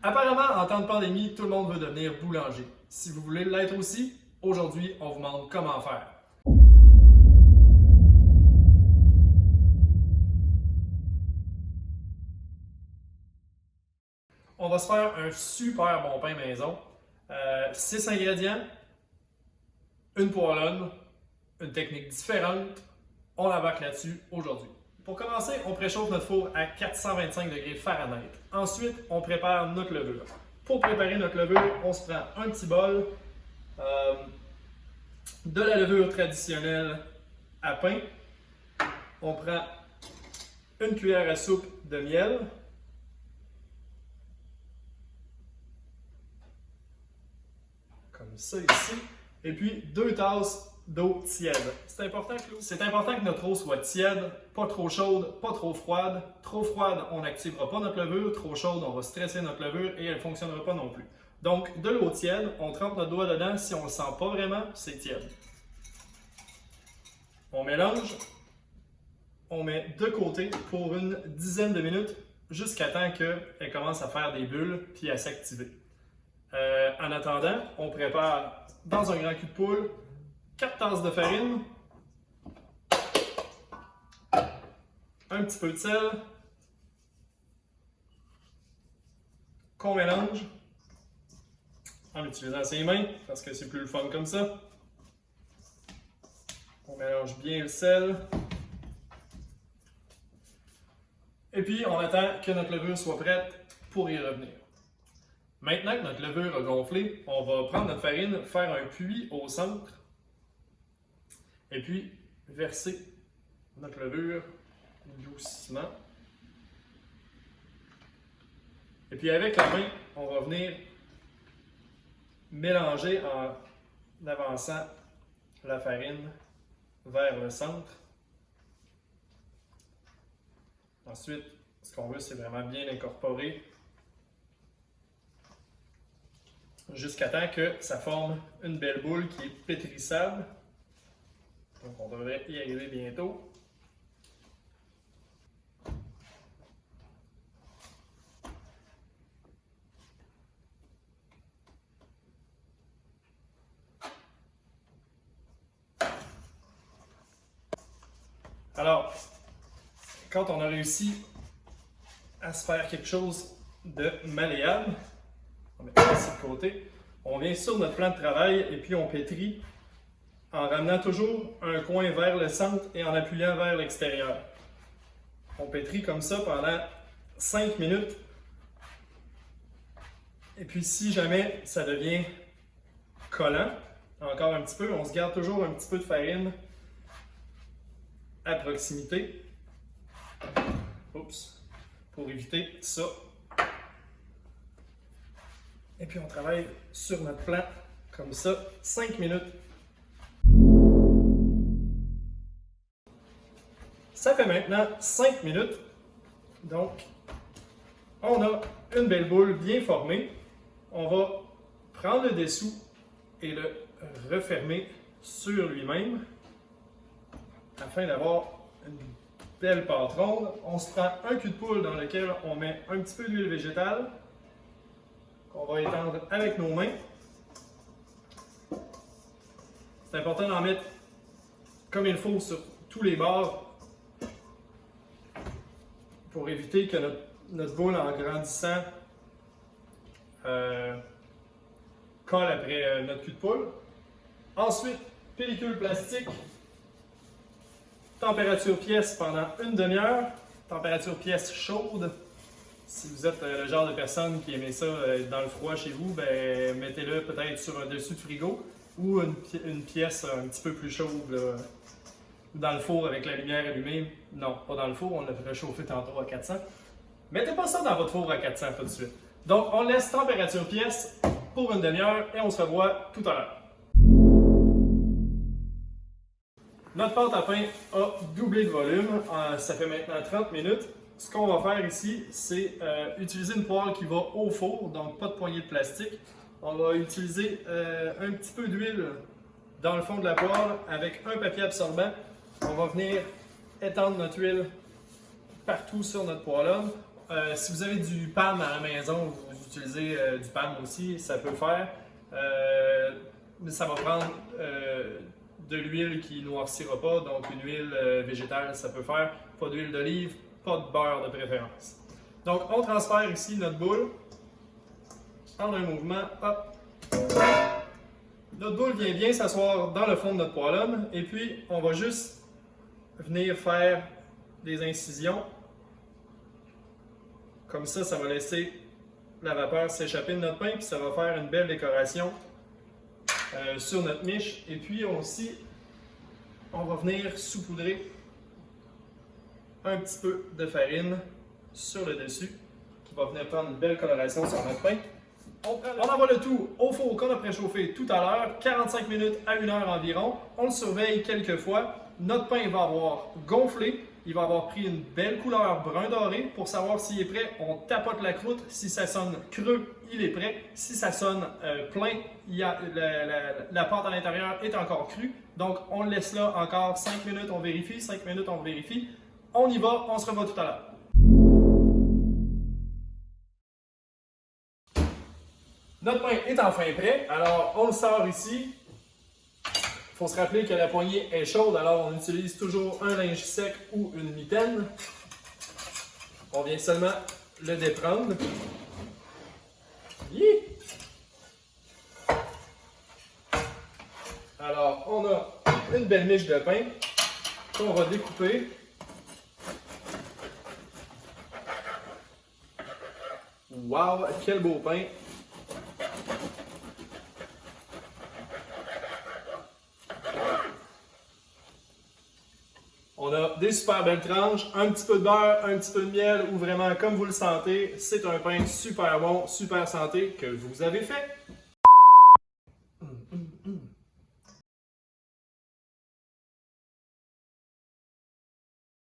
Apparemment, en temps de pandémie, tout le monde veut devenir boulanger. Si vous voulez l'être aussi, aujourd'hui, on vous montre comment faire. On va se faire un super bon pain maison. 6 ingrédients, une poêlonne, une technique différente. On embarque là-dessus aujourd'hui. Pour commencer, on préchauffe notre four à 425 degrés Fahrenheit. Ensuite, on prépare notre levure. Pour préparer notre levure, on se prend un petit bol de la levure traditionnelle à pain. On prend une cuillère à soupe de miel. Comme ça ici. Et puis 2 tasses d'eau tiède. C'est important que notre eau soit tiède, pas trop chaude, pas trop froide. Trop froide, on n'activera pas notre levure. Trop chaude, on va stresser notre levure et elle ne fonctionnera pas non plus. Donc, de l'eau tiède, on trempe notre doigt dedans. Si on ne le sent pas vraiment, c'est tiède. On mélange. On met de côté pour une dizaine de minutes jusqu'à temps qu'elle commence à faire des bulles puis à s'activer. En attendant, on prépare dans un grand cul de poule 4 tasses de farine, un petit peu de sel, qu'on mélange en utilisant ses mains parce que c'est plus le fun comme ça. On mélange bien le sel. Et puis on attend que notre levure soit prête pour y revenir. Maintenant que notre levure a gonflé, on va prendre notre farine, faire un puits au centre et puis verser notre levure doucement. Et puis avec la main, on va venir mélanger en avançant la farine vers le centre. Ensuite, ce qu'on veut, c'est vraiment bien incorporer jusqu'à temps que ça forme une belle boule qui est pétrissable. Donc, on devrait y arriver bientôt. Alors, quand on a réussi à se faire quelque chose de malléable, on met ça ici de côté, on vient sur notre plan de travail et puis on pétrit en ramenant toujours un coin vers le centre et en appuyant vers l'extérieur. On pétrit comme ça pendant 5 minutes. Et puis si jamais ça devient collant, encore un petit peu, on se garde toujours un petit peu de farine à proximité. Oups, pour éviter ça. Et puis on travaille sur notre plan comme ça, 5 minutes. Ça fait maintenant 5 minutes. Donc, on a une belle boule bien formée. On va prendre le dessous et le refermer sur lui-même afin d'avoir une belle pâte ronde. On se prend un cul de poule dans lequel on met un petit peu d'huile végétale qu'on va étendre avec nos mains. C'est important d'en mettre comme il faut sur tous les bords pour éviter que notre boule, en grandissant, colle après notre cul de poule. Ensuite, pellicule plastique, température pièce pendant une demi-heure, température pièce chaude. Si vous êtes le genre de personne qui aimait ça dans le froid chez vous, ben, mettez-le peut-être sur un dessus de frigo ou une pièce un petit peu plus chaude là, dans le four avec la lumière allumée. Non, pas dans le four, on l'a réchauffé tantôt à 400. Mettez pas ça dans votre four à 400 tout de suite. Donc, on laisse température pièce pour une demi-heure et on se revoit tout à l'heure. Notre pâte à pain a doublé de volume. Ça fait maintenant 30 minutes. Ce qu'on va faire ici, c'est utiliser une poêle qui va au four, donc pas de poignée de plastique. On va utiliser un petit peu d'huile dans le fond de la poêle avec un papier absorbant. On va venir étendre notre huile partout sur notre poêlonne. Si vous avez du PAM à la maison, vous utiliser du palme aussi, ça peut le faire. Mais ça va prendre de l'huile qui ne noircira pas, donc une huile végétale, ça peut faire. Pas d'huile d'olive, pas de beurre de préférence. Donc, on transfère ici notre boule en un mouvement. Hop. Notre boule vient bien s'asseoir dans le fond de notre poêlonne et puis on va juste venir faire des incisions. Comme ça, ça va laisser la vapeur s'échapper de notre pain puis ça va faire une belle décoration sur notre miche. Et puis aussi, on va venir saupoudrer un petit peu de farine sur le dessus qui va venir prendre une belle coloration sur notre pain. On envoie le tout au four qu'on a préchauffé tout à l'heure, 45 minutes à 1 heure environ. On le surveille quelques fois. Notre pain va avoir gonflé, il va avoir pris une belle couleur brun doré. Pour savoir s'il est prêt, on tapote la croûte. Si ça sonne creux, il est prêt. Si ça sonne plein, la pâte à l'intérieur est encore crue. Donc on le laisse là encore 5 minutes, on vérifie, 5 minutes, on vérifie. On y va, on se revoit tout à l'heure. Notre pain est enfin prêt, alors on le sort ici. Il faut se rappeler que la poignée est chaude, alors on utilise toujours un linge sec ou une mitaine. On vient seulement le déprendre. Yeah! Alors on a une belle miche de pain qu'on va découper. Wow, quel beau pain! On a des super belles tranches, un petit peu de beurre, un petit peu de miel ou vraiment comme vous le sentez. C'est un pain super bon, super santé que vous avez fait.